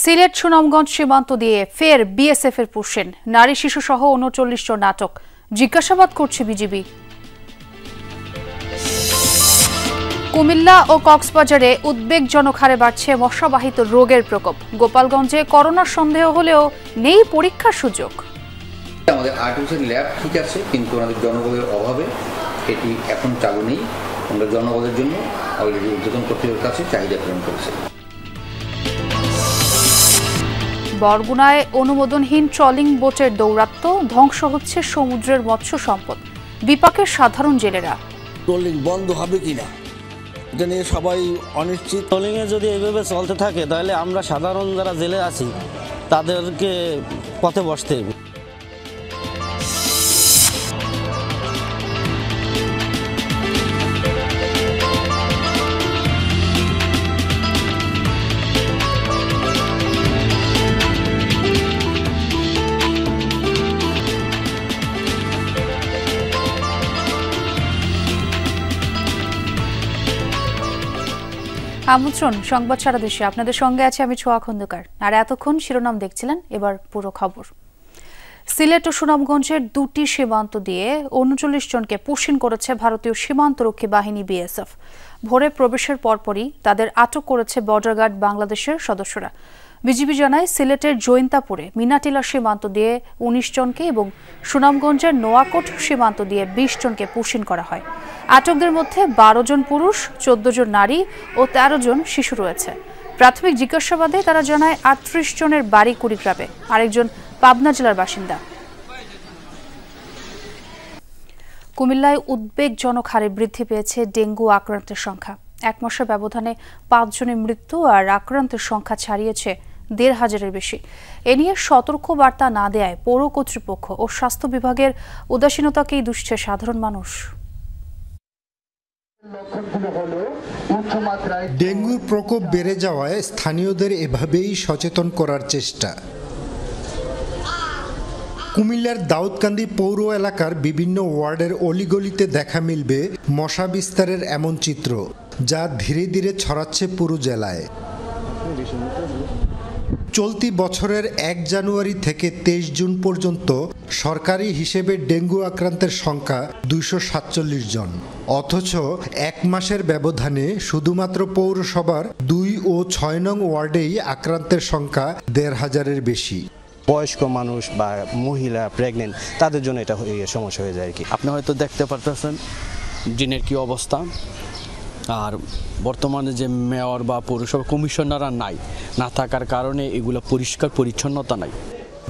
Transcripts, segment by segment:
সিলেট সুনামগঞ্জ সীমান্ত দিয়ে ফের বিএসএফ এর পুশিন, নারী শিশু সহ ৩৯ জন আটক, জিজ্ঞাসাবাদ করছে বিজিবি। কুমিল্লা ও কক্সবাজারে উদ্বেগজনক হারে বাড়ছে মশাবাহিত রোগের প্রকোপ। গোপালগঞ্জে করোনার সন্দেহ হলেও নেই পরীক্ষার সুযোগ। আমাদের আর্টিফিশিয়াল ল্যাব ঠিক আছে, কিন্তু আমাদের জনবলের অভাবে এটি এখন চালু নেই। আমরা জনবলের জন্য অলরেডি ঊর্ধ্বতন কর্তৃপক্ষের কাছে চাহিদা পূরণ করেছি। বরগুনায় অনুমোদনহীন ট্রলিং বোটের দৌরাত্ম্য, ধ্বংস হচ্ছে সমুদ্রের মৎস্য সম্পদ। বিপাকের সাধারণ জেলেরা। ট্রলিং বন্ধ হবে কিনা এটা নিয়ে সবাই অনিশ্চিত। ট্রলিংয়ে যদি এইভাবে চলতে থাকে তাহলে আমরা সাধারণ যারা জেলে আছি তাদেরকে পথে বসতে হবে। আমন্ত্রণ সংবাদ সারা দেশে, আপনাদের সঙ্গে আছে আমি ছোয়া খন্দকার। আর এতক্ষণ শিরোনাম দেখছিলেন, এবার পুরো খবর। সিলেট ও সুনামগঞ্জের দুটি সীমান্ত দিয়ে ৩৯ জনকে পুশিন করেছে ভারতীয় সীমান্তরক্ষী বাহিনী বিএসএফ। ভোরে প্রবেশের পরপরই তাদের আটক করেছে বর্ডার গার্ড বাংলাদেশের সদস্যরা। বিজিবি জানায়, সিলেটের জৈন্তাপুরে মিনাটিলা সীমান্ত দিয়ে ১৯ জনকে এবং সুনামগঞ্জের নোয়াকোট সীমান্ত দিয়ে ২০ জনকে পুশিন করা হয়। আটকদের মধ্যে ১২ জন পুরুষ, ১৪ জন নারী ও ১৩ জন শিশু রয়েছে। প্রাথমিক জিজ্ঞাসাবাদে তারা জানায় ৩৮ জনের বাড়ি কুড়িগ্রামে, আরেকজন পাবনা জেলার বাসিন্দা। কুমিল্লায় উদ্বেগজনক হারে বৃদ্ধি পেয়েছে ডেঙ্গু আক্রান্তের সংখ্যা। এক মাসের ব্যবধানে ৫ জনের মৃত্যু আর আক্রান্তের সংখ্যা ছাড়িয়েছে ১৫০০-এর বেশি। এ নিয়ে সতর্ক বার্তা না দেয়ায় পৌর কর্তৃপক্ষ ও স্বাস্থ্য বিভাগের উদাসীনতাকেই দুষছে সাধারণ মানুষ। ডেঙ্গুর প্রকোপ বেড়ে যাওয়ায় স্থানীয়দের এভাবেই সচেতন করার চেষ্টা। কুমিল্লার দাউদকান্দি পৌর এলাকার বিভিন্ন ওয়ার্ডের অলিগলিতে দেখা মিলবে মশা বিস্তারের এমন চিত্র, যা ধীরে ধীরে ছড়াচ্ছে পুরো জেলায়। চলতি বছরের ১ জানুয়ারি থেকে ২৩ জুন পর্যন্ত সরকারি হিসেবে ডেঙ্গু আক্রান্তের সংখ্যা ২৪৭ জন। অথচ এক মাসের ব্যবধানে শুধুমাত্র পৌরসভার ২ ও ৬ নং ওয়ার্ডেই আক্রান্তের সংখ্যা ১৫০০-এর বেশি। বয়স্ক মানুষ বা মহিলা, প্রেগনেন্ট, তাদের জন্য এটা সমস্যা হয়ে যায় আর কি। আপনি হয়তো দেখতে পারতেছেন দিনের কি অবস্থা। আর বর্তমানে যে মেয়র বা পৌরসভা কমিশনাররা না থাকার কারণে এগুলো পরিষ্কার পরিচ্ছন্নতা নাই।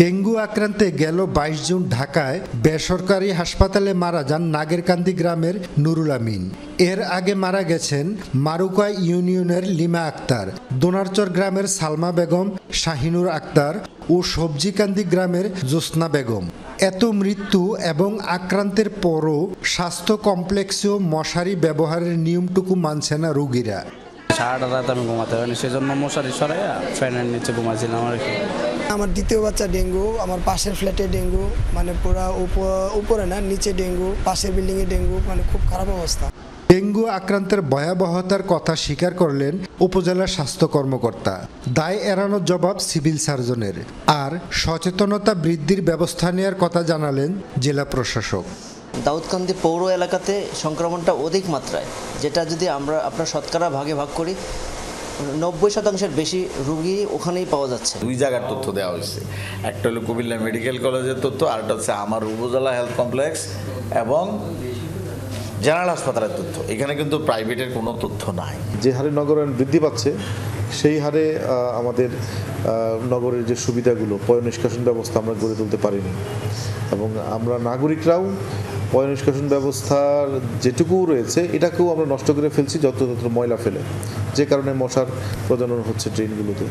ডেঙ্গু আক্রান্তে গেল ২২ জুন ঢাকায় বেসরকারি হাসপাতালে মারা যান নাগেরকান্দি গ্রামের নুরুল আমিন। এর আগে মারা গেছেন মারুকা ইউনিয়নের লিমা আক্তার, দোনারচর গ্রামের সালমা বেগম, শাহিনুর আক্তার ও সবজিকান্দি গ্রামের জোসনা বেগম। এত মৃত্যু এবং আক্রান্তের পরও স্বাস্থ্য কমপ্লেক্সেও মশারি ব্যবহারের নিয়মটুকু মানছে না রোগীরা। সারাটা রাত আমি ঘুমাতে পারিনি, সেজন্য মশারি সরাইয়া ফ্যানের নিচে ঘুমাচ্ছিলাম আর কি। আমার দ্বিতীয় বাচ্চা ডেঙ্গু, আমার পাশের ফ্ল্যাটে ডেঙ্গু, মানে পুরো উপরে না নিচে ডেঙ্গু, পাশের বিল্ডিংয়ে ডেঙ্গু, মানে খুব খারাপ অবস্থা। ডেঙ্গু আক্রান্তের ভয়াবহতার কথা স্বীকার করলেন উপজেলা স্বাস্থ্য কর্মকর্তা। দায় এড়ানোর জবাব সিভিল সার্জনের। আর সচেতনতা বৃদ্ধির ব্যবস্থা নেওয়ার কথা জানালেন জেলা প্রশাসক। দাউদকান্দি পৌর এলাকাতে সংক্রমণটা অধিক মাত্রায়, যেটা যদি আমরা আপনার শতকরা ভাগে ভাগ করি ৯০% বেশি রোগী ওখানেই পাওয়া যাচ্ছে। ২ জায়গার তথ্য দেওয়া হয়েছে, একটা হলো কুমিল্লা মেডিকেল কলেজের তথ্য, আরেকটা হচ্ছে আমার উপজেলা হেলথ কমপ্লেক্স এবং জেনারেল হাসপাতালের তথ্য। এখানে কিন্তু প্রাইভেটের কোনো তথ্য নাই। যে হারে নগরায়ণ বৃদ্ধি পাচ্ছে সেই হারে আমাদের নগরের যে সুবিধাগুলো, পয় নিষ্কাশন ব্যবস্থা আমরা গড়ে তুলতে পারিনি এবং আমরা নাগরিকরাও পয় নিষ্কাশন ব্যবস্থার যেটুকু রয়েছে এটাকেও আমরা নষ্ট করে ফেলছি, যত্রতত্র ময়লা ফেলে, যে কারণে মশার প্রজনন হচ্ছে ট্রেনগুলোতে।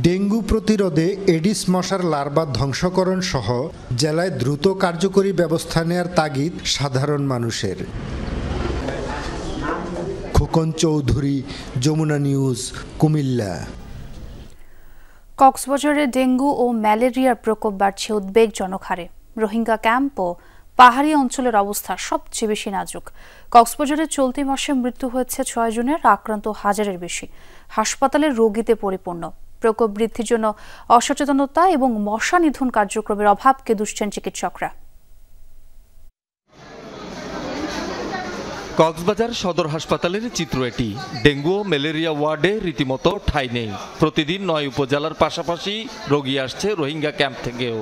ডেঙ্গু প্রতিরোধে এডিস মশার লার্ভা ধ্বংসকরণ সহ জেলায় দ্রুত কার্যকরী ব্যবস্থা নেয়ার তাগিদ সাধারণ মানুষের। খোকন চৌধুরী, যমুনা নিউজ, কুমিল্লা। কক্সবাজারে ডেঙ্গু ও ম্যালেরিয়ার প্রকোপ বাড়ছে উদ্বেগজনক হারে। রোহিঙ্গা ক্যাম্প ও পাহাড়ি অঞ্চলের অবস্থা সবচেয়ে বেশি নাজুক। কক্সবাজারে চলতি মাসে মৃত্যু হয়েছে ৬ জনের, আক্রান্ত ১০০০-এর বেশি। হাসপাতালে রোগীতে পরিপূর্ণ। প্রকোপ বৃদ্ধির জন্য অসচেতনতা এবং মশা নিধন কার্যক্রমের অভাবকে দুষছেন চিকিৎসকরা। কক্সবাজার সদর হাসপাতালের চিত্র এটি। ডেঙ্গু ও ম্যালেরিয়া ওয়ার্ডে রীতিমতো ঠাঁই নেই। প্রতিদিন 9 উপজেলার পাশাপাশি রোগী আসছে রোহিঙ্গা ক্যাম্প থেকেও।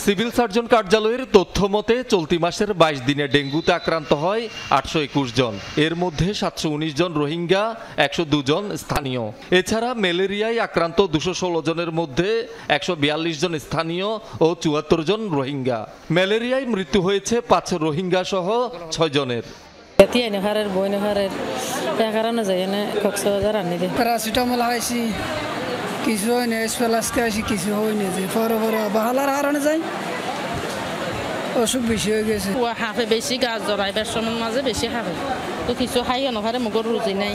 সিভিল সার্জন কার্যালয়ের তথ্য মতে চলতি মাসের 22 দিনে ডেঙ্গুতে আক্রান্ত হয় 821 জন। এর মধ্যে 719 জন রোহিঙ্গা, 102 জন স্থানীয়। এছাড়া ম্যালেরিয়ায় আক্রান্ত 216 জনের মধ্যে 142 জন স্থানীয় ও 74 জন রোহিঙ্গা। ম্যালেরিয়ায় মৃত্যু হয়েছে 5 রোহিঙ্গা সহ 6 জনের। প্যারাসিটামল খাইছি, কিছু হয়নি, স্পেলাস খাইছি, কিছু হয়নি, যে পরে পরে বাহালার হারানো যায়, অসুখ বেশি হয়ে গেছে। হাফে বেশি গাছ জড়াইবার সময় মাঝে বেশি হাফে তো কিছু খাই অনুসারে মুখের রুচি নাই।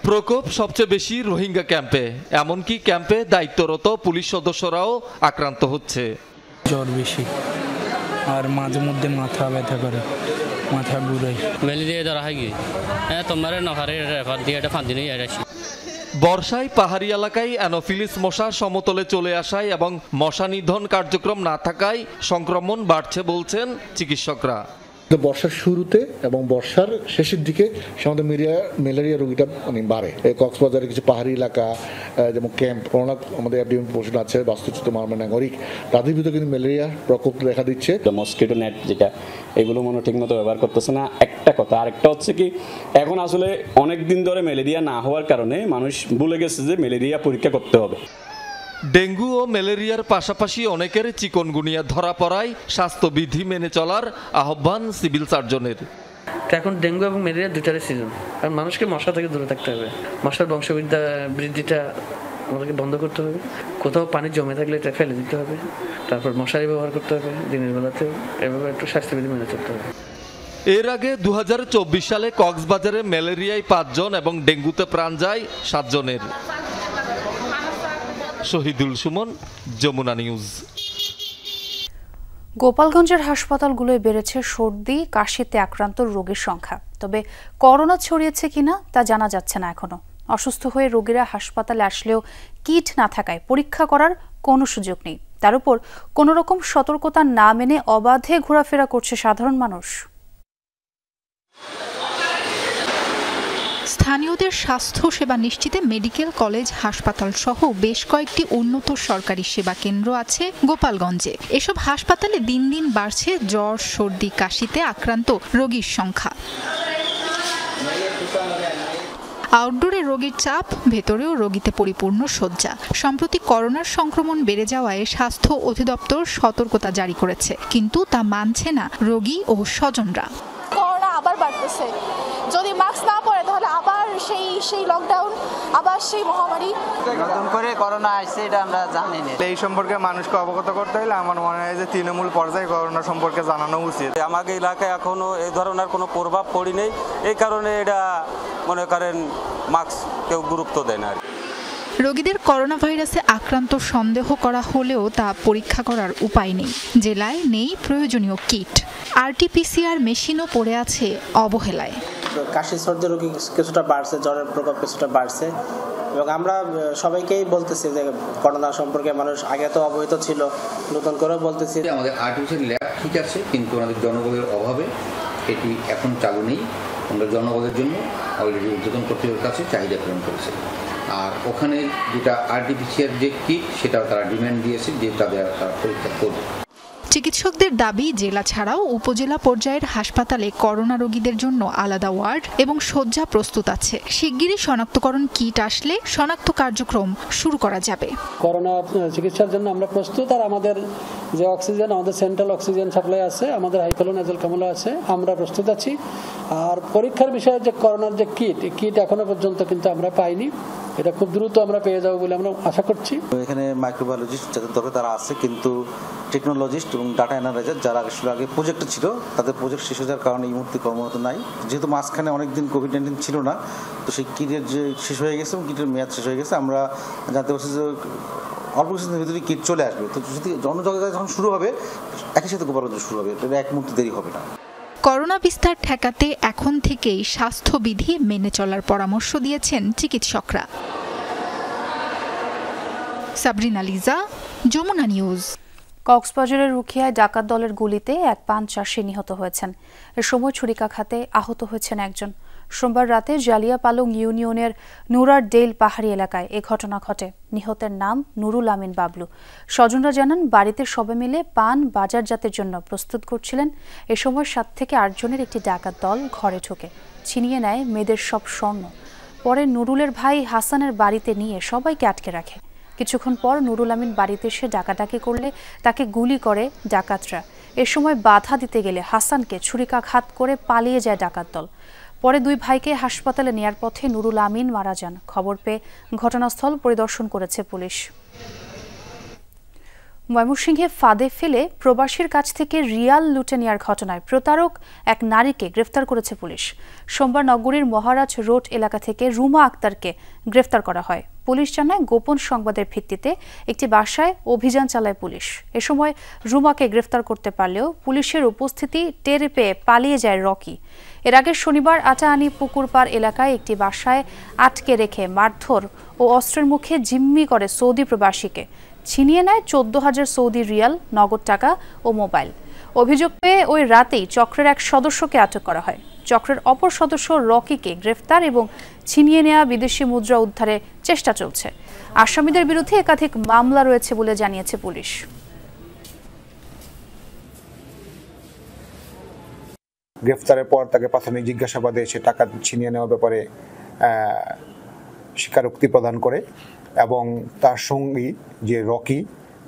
প্রকোপ সবচেয়ে বেশি রোহিঙ্গা ক্যাম্পে, এমনকি ক্যাম্পে দায়িত্বরত পুলিশ সদস্যরাও আক্রান্ত হচ্ছে। জ্বর বেশি আর মাঝে মধ্যে মাথা ব্যথা করে, মাথা ঘুরে। ম্যালেরিয়া ধরা হয় কি তোমার নহারে রেফার দিয়ে এটা ফাঁদি নিয়ে আসি। বর্ষায় পাহাড়ি এলাকায় অ্যানোফিলিস মশা সমতলে চলে আসায় এবং মশা নিধন কার্যক্রম না থাকায় সংক্রমণ বাড়ছে বলছেন চিকিৎসকরা। বর্ষার শুরুতে এবং বর্ষার শেষের দিকে সাধারণত ম্যালেরিয়া রোগীটা বাড়ে। কক্সবাজারের কিছু পাহাড়ি এলাকা যেমন ক্যাম্প, আমাদের পোষণ আছে, বাস্তুচ্যুত নাগরিক, তাদের ভিতরে কিন্তু ম্যালেরিয়া প্রকোপ দেখা দিচ্ছে। মসকিটো নেট যেটা, এগুলো মনে ঠিক মতো ব্যবহার করতেছে না, একটা কথা। আরেকটা হচ্ছে কি, এখন আসলে অনেক দিন ধরে ম্যালেরিয়া না হওয়ার কারণে মানুষ ভুলে গেছে যে ম্যালেরিয়া পরীক্ষা করতে হবে। ডেঙ্গু ও ম্যালেরিয়ার পাশাপাশি অনেকের চিকনগুনিয়া ধরা পড়ায় স্বাস্থ্যবিধি মেনে চলার আহ্বান সিভিল সার্জনের। এখন ডেঙ্গু এবং ম্যালেরিয়া দুটারই সিজন, কারণ মানুষকে মশা থেকে দূরে থাকতে হবে। মশার বৃদ্ধিটা আমাদেরকে বন্ধ করতে হবে। কোথাও পানি জমে থাকলে এটা ফেলে দিতে হবে। তারপর মশারি ব্যবহার করতে হবে দিনের বেলাতেও, এভাবে একটু স্বাস্থ্যবিধি মেনে চলতে হবে। এর আগে 2024 সালে কক্সবাজারে ম্যালেরিয়ায় 5 জন এবং ডেঙ্গুতে প্রাণ যায় 7 জনের। শহীদুল সুমন, যমুনা নিউজ। গোপালগঞ্জের হাসপাতালগুলোয় বেড়েছে সর্দি কাশিতে আক্রান্ত রোগীর সংখ্যা, তবে করোনা ছড়িয়েছে কিনা তা জানা যাচ্ছে না এখনো। অসুস্থ হয়ে রোগীরা হাসপাতালে আসলেও কিট না থাকায় পরীক্ষা করার কোনো সুযোগ নেই। তার উপর কোনো রকম সতর্কতা না মেনে অবাধে ঘোরাফেরা করছে সাধারণ মানুষ। স্থানীয়দের স্বাস্থ্য সেবা নিশ্চিতে মেডিকেল কলেজ, হাসপাতাল সহ বেশ কয়েকটি উন্নত সরকারি সেবা কেন্দ্র আছে গোপালগঞ্জে। এসব হাসপাতালে দিন দিন বাড়ছে জ্বর, সর্দি, কাশিতে আক্রান্ত রোগীর সংখ্যা। আউটডোরে রোগীর চাপ, ভেতরেও রোগীতে পরিপূর্ণ শয্যা। সম্প্রতি করোনার সংক্রমণ বেড়ে যাওয়ায় স্বাস্থ্য অধিদপ্তর সতর্কতা জারি করেছে, কিন্তু তা মানছে না রোগী ও স্বজনরা। করোনা আবার বাড়তেছে, যদি মাস্ক না পরে তাহলে আবার সেই লকডাউন, আবার সেই মহামারী। নতুন করে করোনা আসছে এটা আমরা জানি না। এই সম্পর্কে মানুষকে অবগত করতে হলে আমার মনে হয় যে তৃণমূল পর্যায়ে করোনা সম্পর্কে জানানো উচিত। আমাদের এলাকায় এখনো এই ধরনের কোনো প্রভাব পড়ি নেই, এই কারণে এটা মনে করেন মাস্ক কেউ গুরুত্ব দেয় না। রোগীদের করোনা ভাইরাসে আক্রান্ত সন্দেহ করা হলেও তা পরীক্ষা করার উপায় নেই। জেলায় নেই প্রয়োজনীয় কিট। RT-PCR মেশিনও পড়ে আছে অবহেলায়। কাশি সর্দি রোগী কিছুটা বাড়ছে, জ্বরের প্রকোপ কিছুটা বাড়ছে, এবং আমরা সবাইকেই বলতেছি যে করোনা সম্পর্কে মানুষ আগে তো অবহিত ছিল, নতুন করে বলতেছি। আমাদের আর্টিফিশিয়াল ল্যাব ঠিক আছে, কিন্তু আমাদের জনবলের অভাবে এটি এখন চালু নেই। আমরা জনবলের জন্য অলরেডি উদ্বোধন কর্তৃপক্ষের কাছে চাহিদা পূরণ করেছে। আর ওখানে যেটা RT-PCR যে কিট, সেটাও তারা ডিমান্ড দিয়েছে যে তাদের পরীক্ষা করবে। চিকিৎসকদের দাবি, জেলা ছাড়াও উপজেলা পর্যায়ের হাসপাতালে করোনা রোগীদের জন্য আলাদা ওয়ার্ড এবং শয্যা প্রস্তুত আছে। শিগগিরই শনাক্তকরণ কিট আসলে শনাক্ত কার্যক্রম শুরু করা যাবে। করোনা চিকিৎসার জন্য আমরা প্রস্তুত। আর আমাদের যে অক্সিজেন, আমাদের সেন্ট্রাল অক্সিজেন সাপ্লাই আছে, আমাদের হাইফ্লো নেজাল কামলা আছে, আমরা প্রস্তুত আছি। আর পরীক্ষার বিষয়ে যে করোনার যে কিট এখনো পর্যন্ত কিন্তু আমরা পাইনি, এটা খুব দ্রুত আমরা পেয়ে যাবো বলে আমরা আশা করছি। এখানে মাইক্রোবায়োলজিস্ট যাদের দরকার তারা আছে, কিন্তু টেকনোলজিস্ট এবং ডাটা অ্যানালাইজার যারা আসলে আগে প্রজেক্টে ছিল, তাদের প্রজেক্ট শেষ হয়ে যাওয়ার কারণে এই মুহূর্তে কর্মরত নাই। যেহেতু মাঝখানে অনেকদিন কোভিড-19 ছিল না, তো সেই কিটের যে শেষ হয়ে গেছে এবং কিটের মেয়াদ শেষ হয়ে গেছে, আমরা জানতে পারছি যে অল্প কিছুদিনের ভিতরে কিট চলে আসবে। তো যদি জনজাগরণ যখন শুরু হবে, একই সাথে গোপালগঞ্জ শুরু হবে, এটা এক মুহূর্তে দেরি হবে না। করোনা বিস্তার ঠেকাতে এখন থেকেই স্বাস্থ্যবিধি মেনে চলার পরামর্শ দিয়েছেন চিকিৎসকরা। সাবরিনা লিজা, যমুনা নিউজ। কক্সবাজারের রুখিয়ায় ডাকাত দলের গুলিতে এক পান চাষি নিহত হয়েছেন। এ সময় ছুরিকাঘাতে আহত হয়েছেন একজন। সোমবার রাতে জালিয়াপালং ইউনিয়নের নুরার ডেইল পাহাড়ি এলাকায় এ ঘটনা ঘটে। নিহতের নাম নুরুল আমিন বাবলু। স্বজনরা জানান, বাড়িতে সবে মিলে পান বাজারজাতের জন্য প্রস্তুত করছিলেন। এ সময় 7 থেকে 8 জনের একটি ডাকাত দল ঘরে ঢোকে, ছিনিয়ে নেয় মেয়েদের সব স্বর্ণ। পরে নুরুলের ভাই হাসানের বাড়িতে নিয়ে সবাইকে আটকে রাখে। কিছুক্ষণ পর নুরুল আমিন বাড়িতে এসে ডাকাডাকি করলে তাকে গুলি করে ডাকাতরা। এ সময় বাধা দিতে গেলে হাসানকে ছুরিকাঘাত করে পালিয়ে যায় ডাকাত দল। পরে 2 ভাইকে হাসপাতালে নেয়ার পথে নুরুল আমিন মারা যান। খবর পেয়ে ঘটনাস্থল পরিদর্শন করেছে পুলিশ। ময়মনসিংহে ফাঁদে ফেলে প্রবাসীর কাছ থেকে রিয়াল লুটে নেওয়ার ঘটনায় প্রতারক এক নারীকে গ্রেফতার করেছে পুলিশ। সোমবার নগরীর মহারাজ রোড এলাকা থেকে রুমা আক্তারকে গ্রেফতার করা হয়। পুলিশ জানায়, গোপন সংবাদের ভিত্তিতে একটি বাসায় অভিযান চালায় পুলিশ। এ সময় রুমাকে গ্রেফতার করতে পারলেও পুলিশের উপস্থিতি টের পেয়ে পালিয়ে যায় রকি। এর আগে শনিবার আটাআনি পুকুরপাড় এলাকায় একটি বাসায় আটকে রেখে মারধর ও অস্ত্রের মুখে জিম্মি করে সৌদি প্রবাসীকে। ছিনিয়ে নেয় 14,000 সৌদি রিয়াল, নগদ টাকা ও মোবাইল। অভিযোগ পেয়ে ওই রাতেই চক্রের এক সদস্যকে আটক করা হয়। চক্রের অপর সদস্য রকিকে গ্রেফতার এবং ছিনিয়ে নেওয়া বিদেশি মুদ্রা উদ্ধারে চেষ্টা চলছে। আসামিদের বিরুদ্ধে একাধিক মামলা রয়েছে বলে জানিয়েছে পুলিশ। গ্রেফতারের পর তাকে প্রাথমিক জিজ্ঞাসাবাদে সে টাকা ছিনিয়ে নেওয়ার ব্যাপারে স্বীকারোক্তি প্রদান করে এবং তার সঙ্গী যে রকি,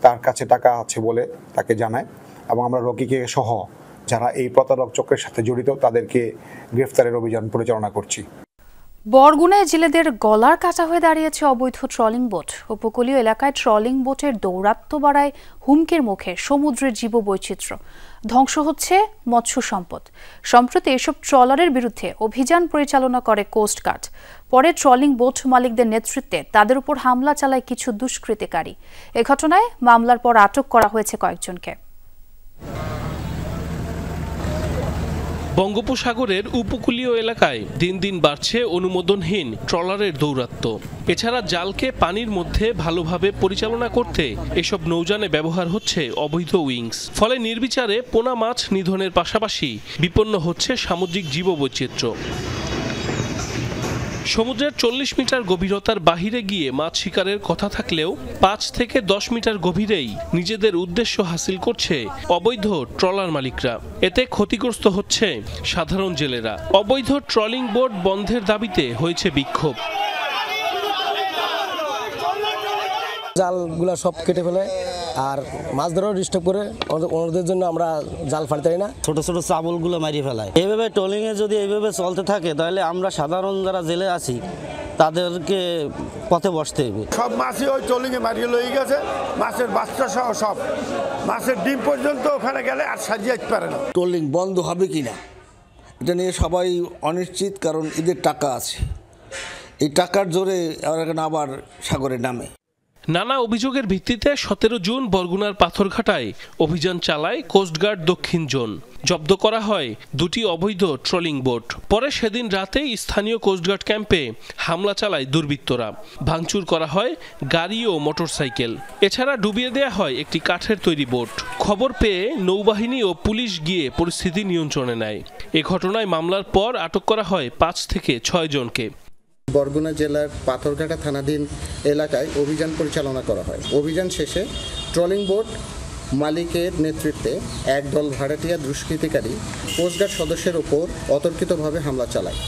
তার কাছে টাকা আছে বলে তাকে জানায় এবং আমরা রকিকে সহ যারা এই প্রতারক চক্রের সাথে জড়িত তাদেরকে গ্রেফতারের অভিযান পরিচালনা করছি। বরগুনায় জেলেদের গলার কাটা হয়ে দাঁড়িয়েছে অবৈধ ট্রলিং বোট। উপকূলীয় এলাকায় ট্রলিং বোটের দৌরাত্ম্য বাড়ায় হুমকির মুখে সমুদ্রের জীববৈচিত্র্য। ধ্বংস হচ্ছে মৎস্য সম্পদ। সম্প্রতি এসব ট্রলারের বিরুদ্ধে অভিযান পরিচালনা করে কোস্টগার্ড। পরে ট্রলিং বোট মালিকদের নেতৃত্বে তাদের উপর হামলা চালায় কিছু দুষ্কৃতিকারী। এ ঘটনায় মামলার পর আটক করা হয়েছে কয়েকজনকে। বঙ্গোপসাগরের উপকূলীয় এলাকায় দিন দিন বাড়ছে অনুমোদনহীন ট্রলারের দৌরাত্ম্য। এছাড়া জালকে পানির মধ্যে ভালোভাবে পরিচালনা করতে এসব নৌযানে ব্যবহার হচ্ছে অবৈধ উইংস। ফলে নির্বিচারে পোনা মাছ নিধনের পাশাপাশি বিপন্ন হচ্ছে সামুদ্রিক জীববৈচিত্র্য। সমুদ্রের 40 মিটার গভীরতার বাহিরে গিয়ে মাছ শিকারের কথা থাকলেও 5 থেকে 10 মিটার গভীরেই নিজেদের উদ্দেশ্য হাসিল করছে অবৈধ ট্রলার মালিকরা। এতে ক্ষতিগ্রস্ত হচ্ছে সাধারণ জেলেরা। অবৈধ ট্রলিং বোট বন্ধের দাবিতে হয়েছে বিক্ষোভ। জালগুলা সব কেটে ফেলে আর মাছ ধরাও ডিস্টার্ব করে। ওনাদের জন্য আমরা জাল ফাড়তে পারি না, ছোট ছোট চাবলগুলো মারিয়ে ফেলায়। এইভাবে ট্রলিংয়ে যদি এইভাবে চলতে থাকে তাহলে আমরা সাধারণ যারা জেলে আছি তাদেরকে পথে বসতে হবে। সব মাছই ওই ট্রলিংয়ে মারিয়ে লয়ে গেছে, মাছের বাচ্চা সহ সব, মাছের ডিম পর্যন্ত ওখানে গেলে আর সাজিয়ে পারে না। ট্রলিং বন্ধ হবে কিনা এটা নিয়ে সবাই অনিশ্চিত, কারণ এদের টাকা আছে, এই টাকার জোরে আবার সাগরে নামে। নানা অভিযোগের ভিত্তিতে 17 জুন বরগুনার পাথরঘাটায় অভিযান চালায় কোস্টগার্ড দক্ষিণ জোন। জব্দ করা হয় 2টি অবৈধ ট্রলিং বোট। পরে সেদিন রাতেই স্থানীয় কোস্টগার্ড ক্যাম্পে হামলা চালায় দুর্বৃত্তরা। ভাঙচুর করা হয় গাড়ি ও মোটরসাইকেল। এছাড়া ডুবিয়ে দেয়া হয় একটি কাঠের তৈরি বোট। খবর পেয়ে নৌবাহিনী ও পুলিশ গিয়ে পরিস্থিতি নিয়ন্ত্রণে নেয়। এ ঘটনায় মামলার পর আটক করা হয় 5 থেকে 6 জনকে। বরগুনা জেলার পাথরঘাটা থানাধীন এলাকায় অভিযান পরিচালনা করা হয়। অভিযান শেষে ট্রলিং বোট মালিকের নেতৃত্বে একদল ভাড়াটিয়া দুষ্কৃতিকারী কোস্টগার্ড সদস্যের ওপর অতর্কিতভাবে হামলা চালায়।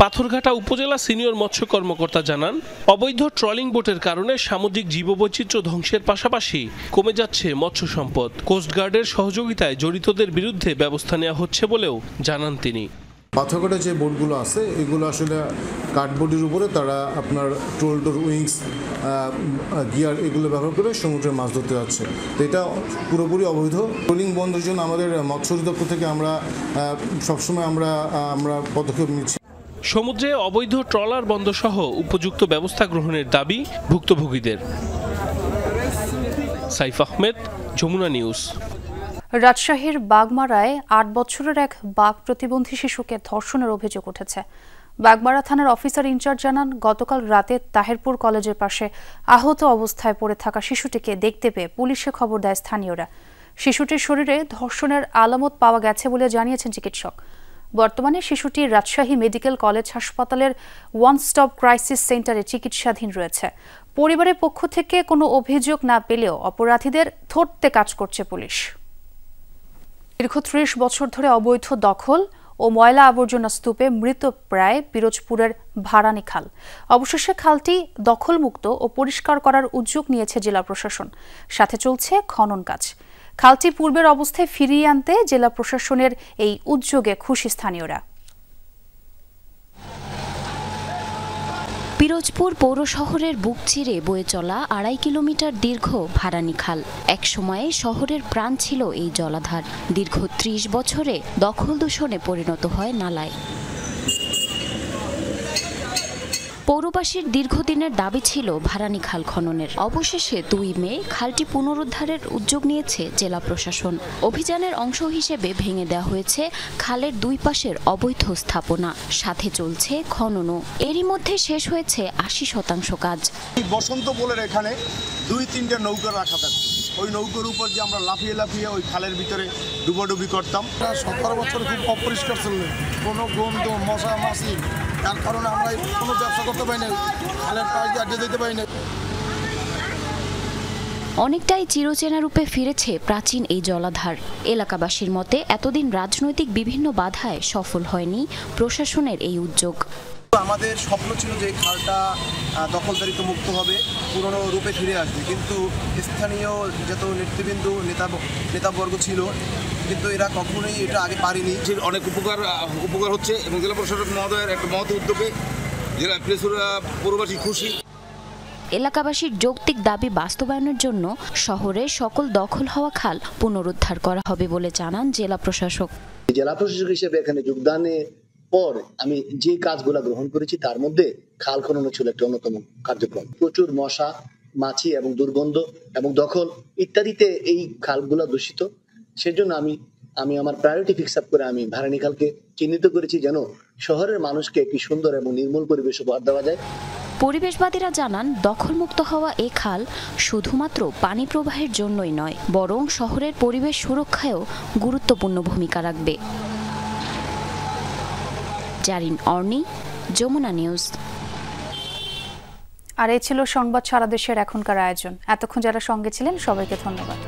পাথরঘাটা উপজেলা সিনিয়র মৎস্য কর্মকর্তা জানান, অবৈধ ট্রলিং বোটের কারণে সামুদ্রিক জীববৈচিত্র্য ধ্বংসের পাশাপাশি কমে যাচ্ছে মৎস্য সম্পদ। কোস্টগার্ডের সহযোগিতায় জড়িতদের বিরুদ্ধে ব্যবস্থা নেওয়া হচ্ছে বলেও জানান তিনি। পাথরঘাটা যে বোটগুলো আছে এগুলো আসলে কাঠবোর্ডের উপরে তারা আপনার ট্রোলটোর উইংস গিয়ার এগুলো ব্যবহার করে সমুদ্রে মাছ ধরতে যাচ্ছে। তো এটা পুরোপুরি অবৈধ। ট্রোলিং বন্ধের জন্য আমাদের মৎস্য অধিদপ্তর থেকে আমরা সবসময় আমরা পদক্ষেপ নিচ্ছি। সমুদ্রে অবৈধ ট্রলার বন্ধ সহ উপযুক্ত ব্যবস্থা গ্রহণের দাবি ভুক্তভোগীদের। সাইফ আহমেদ, যমুনা নিউজ। রাজশাহীর বাগমারায় 8 বছরের এক বাঘ প্রতিবন্ধী শিশুকে ধর্ষণের অভিযোগ উঠেছে। বাগমারা থানার অফিসার ইনচার্জ জানান, গতকাল রাতে তাহেরপুর কলেজের পাশে আহত অবস্থায় পড়ে থাকা শিশুটিকে দেখতে পেয়ে পুলিশে খবর দেয় স্থানীয়রা। শিশুটির শরীরে ধর্ষণের আলামত পাওয়া গেছে বলে জানিয়েছেন চিকিৎসক। বর্তমানে শিশুটি রাজশাহী মেডিকেল কলেজ হাসপাতালের ওয়ান স্টপ ক্রাইসিস সেন্টারে চিকিৎসাধীন রয়েছে। পরিবারের পক্ষ থেকে কোনো অভিযোগ না পেলেও অপরাধীদের ধরতে কাজ করছে পুলিশ। দীর্ঘ ৩০ বছর ধরে অবৈধ দখল ও ময়লা আবর্জনা স্তূপে মৃতপ্রায় পিরোজপুরের ভারানী খাল। অবশেষে খালটি দখলমুক্ত ও পরিষ্কার করার উদ্যোগ নিয়েছে জেলা প্রশাসন। সাথে চলছে খনন কাজ। খালটি পূর্বের অবস্থায় ফিরিয়ে আনতে জেলা প্রশাসনের এই উদ্যোগে খুশি স্থানীয়রা। পিরোজপুর পৌর শহরের বুক চিরে বয়ে চলা ২.৫ কিলোমিটার দীর্ঘ ভারানী খাল। এক সময়ে শহরের প্রাণ ছিল এই জলাধার। দীর্ঘ ৩০ বছরে দখল দূষণে পরিণত হয় নালায়। পৌরবাসীর দীর্ঘদিনের দাবি ছিল ভারানী খাল খননের। অবশেষে ২ মে খালটি পুনরুদ্ধারের উদ্যোগ নিয়েছে জেলা প্রশাসন। অভিযানের অংশ হিসেবে ভেঙে দেওয়া হয়েছে খালের ২ পাশের অবৈধ স্থাপনা। সাথে চলছে খননও। এরই মধ্যে শেষ হয়েছে ৮০% কাজ। বসন্ত বলের এখানে ২-৩টে নৌকা রাখা থাকতো। ওই নৌকার উপর যে আমরা লাফিয়ে লাফিয়ে ওই খালের ভিতরে ডুবোডুবি করতাম। ১৭ বছর খুব অপরিষ্কার ছিল, কোনো গন্ধ মশা মাছি, তার কারণে আমরা কোনো ব্যবসা করতে পারি না, খালের পাশ দিয়ে আড্ডা দিতে পারি না। অনেকটাই চিরচেনা রূপে ফিরেছে প্রাচীন এই জলাধার। এলাকাবাসীর মতে এতদিন রাজনৈতিক বিভিন্ন বাধায় সফল হয়নি প্রশাসনের এই উদ্যোগ। আমাদের স্বপ্ন ছিল যে খালটা দখলদারিত্ব মুক্ত হবে, পুরনো রূপে ফিরে আসবে, কিন্তু স্থানীয় যত নেতৃবৃন্দ নেতাবর্গ ছিল, কিন্তু এরা কখনোই এটা আগে পারেনি। অনেক উপকার হচ্ছে এবং জেলা প্রশাসক মহোদয়ের একটা মহৎ উদ্যোগে জেলা পৌরবাসী খুশি। এলাকাবাসীর যৌক্তিক দাবি বাস্তবায়নের জন্য শহরের সকল দখল হওয়া খাল পুনরুদ্ধার করা হবে বলে জানান জেলা প্রশাসক। জেলা প্রশাসক হিসেবে এখানে যোগদানের পর আমি যে কাজগুলো গ্রহণ করেছি তার মধ্যে খাল খনন ছিল একটা অন্যতম কার্যক্রম। প্রচুর মশা, মাছি এবং দুর্গন্ধ এবং দখল ইত্যাদিতে এই খালগুলো দূষিত। সেজন্য আমি আমার প্রায়োরিটি ফিক্স আপ করে আমি ভারানী খালকে চিহ্নিত করেছি, যেন শহরের মানুষকে একটি সুন্দর এবং নির্মল পরিবেশ উপহার দেওয়া যায়। পরিবেশবাদীরা জানান, দখলমুক্ত হওয়া এই খাল শুধুমাত্র পানি প্রবাহের জন্যই নয়, বরং শহরের পরিবেশ সুরক্ষায়ও গুরুত্বপূর্ণ ভূমিকা রাখবে। জারিন অর্নি, যমুনা নিউজ। আর এই ছিল সংবাদ সারা দেশের এখনকার আয়োজন। এতক্ষণ যারা সঙ্গে ছিলেন সবাইকে ধন্যবাদ।